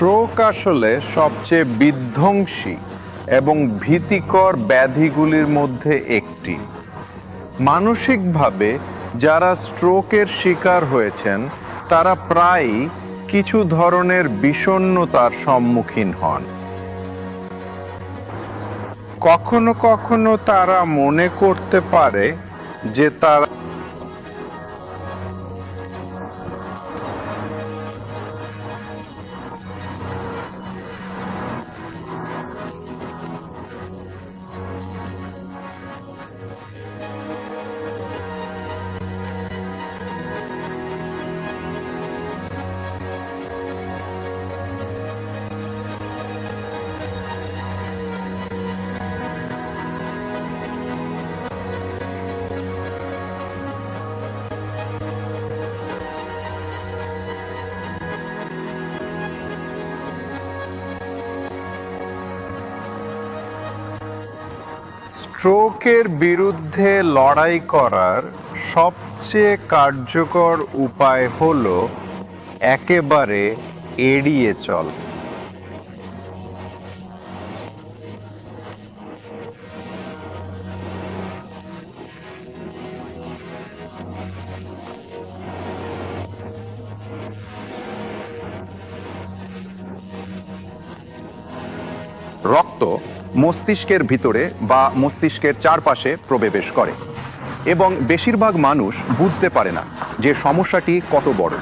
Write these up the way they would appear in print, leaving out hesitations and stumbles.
Stroke আসলে সবচেয়ে বিধ্বংসী এবং ভীতিকর ব্যাধিগুলির মধ্যে একটি। মানসিকভাবে যারা স্ট্রোকের শিকার হয়েছেন তারা প্রায়ই কিছু ধরনের বিষণ্ণতার সম্মুখীন হন। কখনো কখনো তারা মনে করতে পারে যে তারা স্ট্রোকের বিরুদ্ধে লড়াই করার সবচেয়ে কার্যকর উপায় হলো একেবারে এড়িয়ে চলা। রক্ত মস্তিষ্কের ভিতরে বা মস্তিষ্কের চারপাশে প্রবেশ করে এবং বেশিরভাগ মানুষ বুঝতে পারে না যে সমস্যাটি কত বড়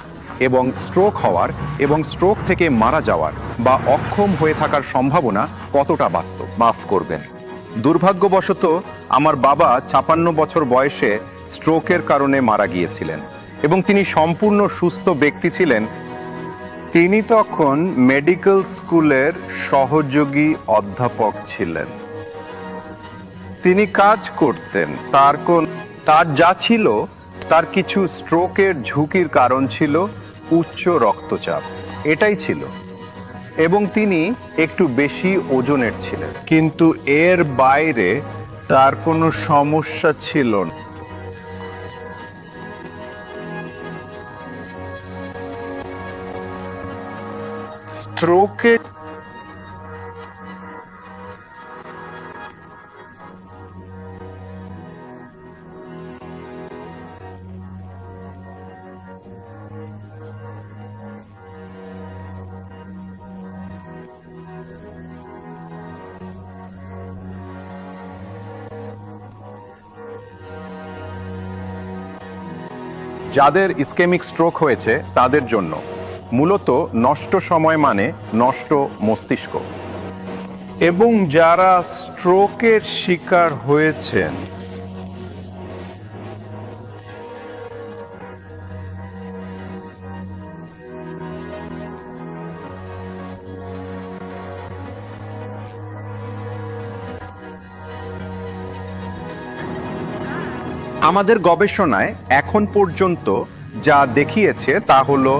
এবং স্ট্রোক হওয়ার এবং স্ট্রোক থেকে মারা যাওয়ার বা অক্ষম হয়ে থাকার সম্ভাবনা কতটা বাস্তব। মাফ করবেন, দুর্ভাগ্যবশত আমার বাবা ৫৬ বছর বয়সে স্ট্রোকের কারণে মারা গিয়েছিলেন এবং তিনি সম্পূর্ণ সুস্থ ব্যক্তি ছিলেন। তিনি তখন মেডিকেল স্কুলের সহযোগী অধ্যাপক ছিলেন। তিনি কাজ করতেন, তার যা ছিল তার কিছু স্ট্রোকের ঝুঁকির কারণ ছিল উচ্চ রক্তচাপ, এটাই ছিল, এবং তিনি একটু বেশি ওজনের ছিলেন, কিন্তু এর বাইরে তার কোনো সমস্যা ছিল না। স্ট্রোকের যাদের ইসকেমিক স্ট্রোক হয়েছে তাদের জন্য মূলত নষ্ট সময় মানে নষ্ট মস্তিষ্ক, এবং যারা স্ট্রোকের শিকার হয়েছেন আমাদের গবেষণায় এখন পর্যন্ত যা দেখিয়েছে তা হলো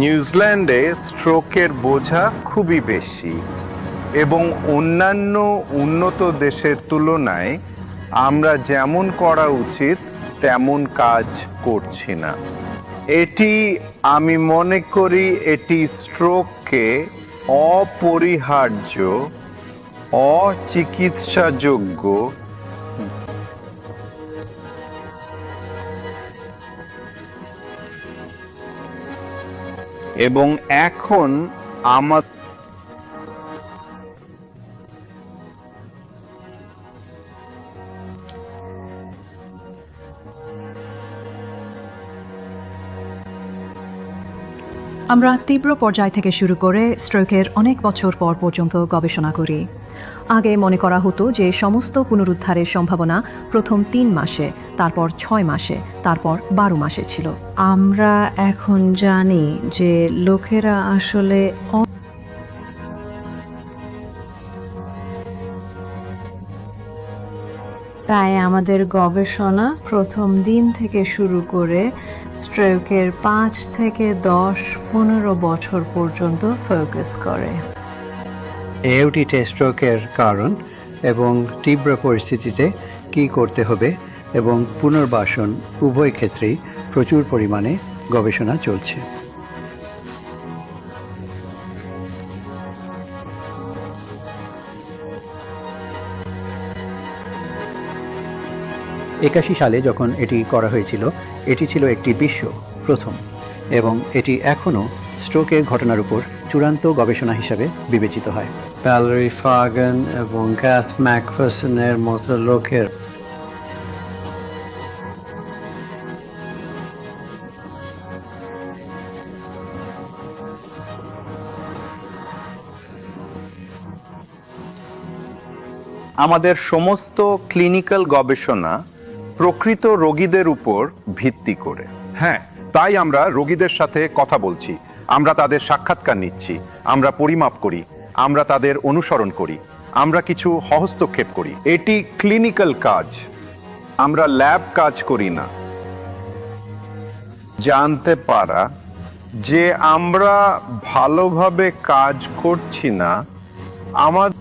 নিউজিল্যান্ডে স্ট্রোকের বোঝা খুবই বেশি এবং অন্যান্য উন্নত দেশের তুলনায় আমরা যেমন করা উচিত তেমন কাজ করছি না। আমি মনে করি এটি স্ট্রোককে অপরিহার্য, অচিকিৎসাযোগ্য এবং এখন আমরা তীব্র পর্যায় থেকে শুরু করে স্ট্রোকের অনেক বছর পর পর্যন্ত গবেষণা করি। আগে মনে করা হতো যে সমস্ত পুনরুদ্ধারের সম্ভাবনা প্রথম ৩ মাসে, তারপর ৬ মাসে, তারপর ১২ মাসে ছিল। আমরা এখন জানি যে লোকেরা আসলে তাই আমাদের গবেষণা প্রথম দিন থেকে শুরু করে স্ট্রোকের ৫ থেকে ১০-১৫ বছর পর্যন্ত ফোকাস করে। এওটি স্ট্রোকের কারণ এবং তীব্র পরিস্থিতিতে কী করতে হবে এবং পুনর্বাসন উভয় ক্ষেত্রেই প্রচুর পরিমাণে গবেষণা চলছে। 81 সালে যখন এটি করা হয়েছিল এটি ছিল একটি বিশ্ব প্রথম এবং এটি এখনও স্ট্রোকের ঘটনার উপর চূড়ান্ত গবেষণা হিসাবে বিবেচিত হয়। ভ্যালেরি ফাগান এবং ক্যাথ ম্যাকফারসনের মতো লোকের আমাদের সমস্ত ক্লিনিক্যাল গবেষণা প্রকৃত রোগীদের উপর ভিত্তি করে। হ্যাঁ, তাই আমরা রোগীদের সাথে কথা বলছি, আমরা তাদের সাক্ষাৎকার নিচ্ছি, আমরা পরিমাপ করি, আমরা তাদের অনুসরণ করি, আমরা কিছু হস্তক্ষেপ করি। এটি ক্লিনিক্যাল কাজ, আমরা ল্যাব কাজ করি না। জানতে পারা যে আমরা ভালোভাবে কাজ করছি না আমাদের